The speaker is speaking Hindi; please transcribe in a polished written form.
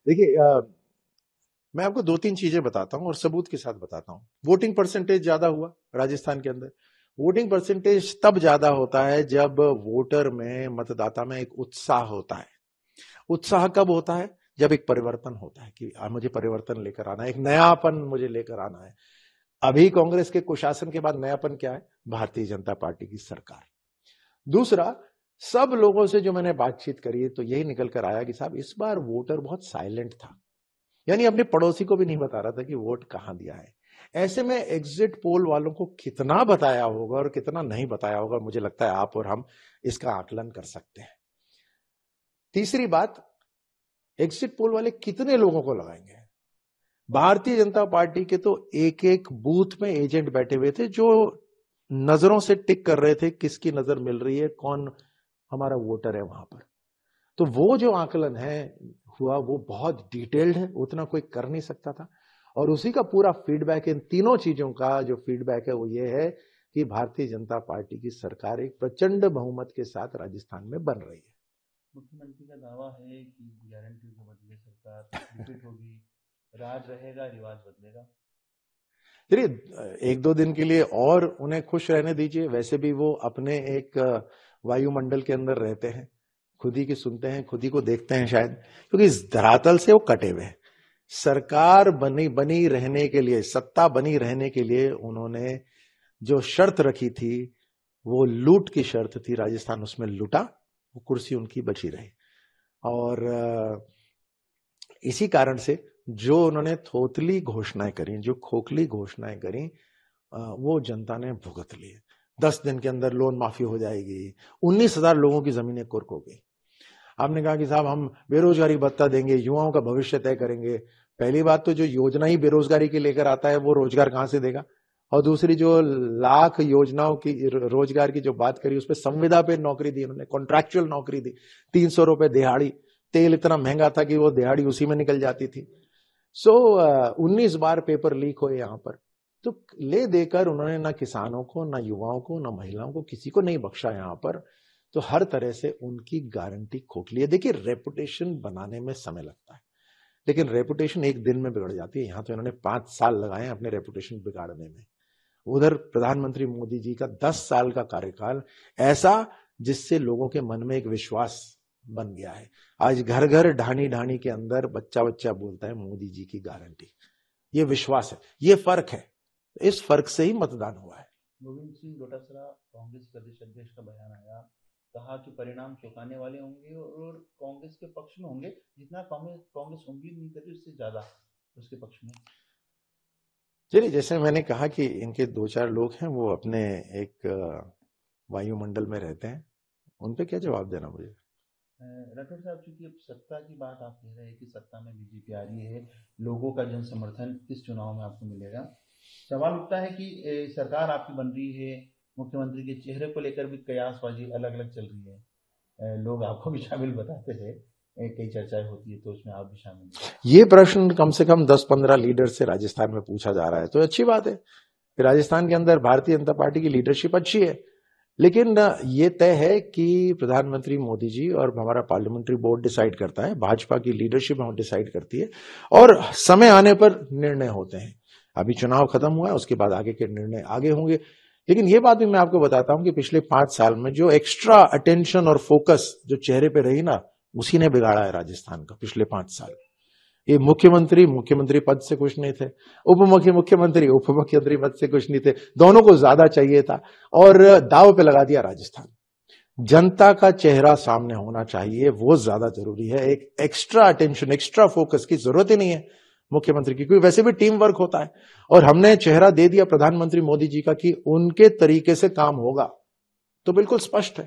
देखिए, मैं आपको दो तीन चीजें बताता हूं और सबूत के साथ बताता हूं। वोटिंग परसेंटेज ज्यादा हुआ राजस्थान के अंदर। वोटिंग परसेंटेज तब ज्यादा होता है जब वोटर में, मतदाता में एक उत्साह होता है। उत्साह कब होता है? जब एक परिवर्तन होता है कि मुझे परिवर्तन लेकर आना है, एक नयापन मुझे लेकर आना है। अभी कांग्रेस के कुशासन के बाद नयापन क्या है? भारतीय जनता पार्टी की सरकार। दूसरा, सब लोगों से जो मैंने बातचीत करी तो यही निकल कर आया कि साहब इस बार वोटर बहुत साइलेंट था, यानी अपने पड़ोसी को भी नहीं बता रहा था कि वोट कहां दिया है। ऐसे में एग्जिट पोल वालों को कितना बताया होगा और कितना नहीं बताया होगा, मुझे लगता है आप और हम इसका आकलन कर सकते हैं। तीसरी बात, एग्जिट पोल वाले कितने लोगों को लगाएंगे? भारतीय जनता पार्टी के तो एक एक बूथ में एजेंट बैठे हुए थे जो नजरों से टिक कर रहे थे किसकी नजर मिल रही है, कौन हमारा वोटर है वहां पर। तो वो जो आकलन है हुआ वो बहुत डिटेल्ड है, उतना कोई कर नहीं सकता था। और उसी का पूरा फीडबैक, इन तीनों चीजों का जो फीडबैक है वो ये है कि भारतीय जनता पार्टी की सरकार एक प्रचंड बहुमत के साथ राजस्थान में बन रही है। मुख्यमंत्री का दावा है कि गारंटी को बदले सरकार रिपीट होगी, राज रहेगा, रिवाज बदलेगा। चलिए, एक दो दिन के लिए और उन्हें खुश रहने दीजिए। वैसे भी वो अपने एक वायुमंडल के अंदर रहते हैं, खुद ही की सुनते हैं, खुद ही को देखते हैं शायद, क्योंकि इस धरातल से वो कटे हुए हैं। सरकार बनी रहने के लिए, सत्ता बनी रहने के लिए उन्होंने जो शर्त रखी थी वो लूट की शर्त थी। राजस्थान उसमें लूटा, वो कुर्सी उनकी बची रही। और इसी कारण से जो उन्होंने थोथली घोषणाएं करी, जो खोखली घोषणाएं करी, वो जनता ने भुगत लिए। 10 दिन के अंदर लोन माफी हो जाएगी, 19,000 लोगों की जमीनें कुर्क हो गई। आपने कहा कि साहब हम बेरोजगारी भत्ता देंगे, युवाओं का भविष्य तय करेंगे। पहली बात तो जो योजना ही बेरोजगारी की लेकर आता है वो रोजगार कहां से देगा? और दूसरी, जो लाख योजनाओं की रोजगार की जो बात करी उसमें संविदा पे नौकरी दी उन्होंने, कॉन्ट्रैक्चुअल नौकरी दी। 300 रुपए दिहाड़ी, तेल इतना महंगा था कि वो दिहाड़ी उसी में निकल जाती थी। 19 बार पेपर लीक हुए यहां पर। तो ले देकर उन्होंने ना किसानों को, ना युवाओं को, ना महिलाओं को, किसी को नहीं बख्शा यहां पर। तो हर तरह से उनकी गारंटी खोखली है। देखिए, रेपुटेशन बनाने में समय लगता है, लेकिन रेपुटेशन एक दिन में बिगड़ जाती है। यहां तो इन्होंने 5 साल लगाए अपने रेपुटेशन बिगाड़ने में। उधर प्रधानमंत्री मोदी जी का 10 साल का कार्यकाल ऐसा जिससे लोगों के मन में एक विश्वास बन गया है। आज घर घर ढाणी ढाणी के अंदर बच्चा बच्चा बोलता है मोदी जी की गारंटी। ये विश्वास है, ये फर्क है। इस फर्क से ही मतदान हुआ है। गोविंद सिंह डोटासरा कांग्रेस प्रदेश अध्यक्ष का बयान आया, कहा कि परिणाम चौंकाने वाले होंगे और कांग्रेस के पक्ष में होंगे। जितना कांग्रेस उम्मीद नहीं करती उससे ज्यादा उसके पक्ष में। चलिए, जैसे मैंने कहा कि इनके 2-4 लोग हैं वो अपने एक वायुमंडल में रहते हैं, उन पे क्या जवाब देना मुझे। राठौर साहब, चूंकि अब सत्ता की बात आप कह रहे हैं कि सत्ता में बीजेपी आ रही है, लोगों का जन समर्थन इस चुनाव में आपको मिलेगा। सवाल उठता है कि सरकार आपकी बन रही है, मुख्यमंत्री के चेहरे को लेकर भी कयासबाजी अलग अलग चल रही है, लोग आपको भी शामिल बताते हैं, कई चर्चाएं होती है, तो उसमें आप भी शामिल हैं। ये प्रश्न कम से कम 10-15 लीडर से राजस्थान में पूछा जा रहा है, तो अच्छी बात है। राजस्थान के अंदर भारतीय जनता पार्टी की लीडरशिप अच्छी है, लेकिन ये तय है कि प्रधानमंत्री मोदी जी और हमारा पार्लियामेंट्री बोर्ड डिसाइड करता है, भाजपा की लीडरशिप हम डिसाइड करती है, और समय आने पर निर्णय होते हैं। अभी चुनाव खत्म हुआ है, उसके बाद आगे के निर्णय आगे होंगे। लेकिन ये बात भी मैं आपको बताता हूं कि पिछले 5 साल में जो एक्स्ट्रा अटेंशन और फोकस जो चेहरे पे रही ना, उसी ने बिगाड़ा है राजस्थान का पिछले 5 साल। ये मुख्यमंत्री पद से खुश नहीं थे, उप मुख्यमंत्री पद से खुश नहीं थे, दोनों को ज्यादा चाहिए था और दाव पे लगा दिया राजस्थान। जनता का चेहरा सामने होना चाहिए, वो ज्यादा जरूरी है। एक एक्स्ट्रा अटेंशन, एक्स्ट्रा फोकस की जरूरत ही नहीं है मुख्यमंत्री की, क्योंकि वैसे भी टीम वर्क होता है। और हमने चेहरा दे दिया प्रधानमंत्री मोदी जी का कि उनके तरीके से काम होगा, तो बिल्कुल स्पष्ट है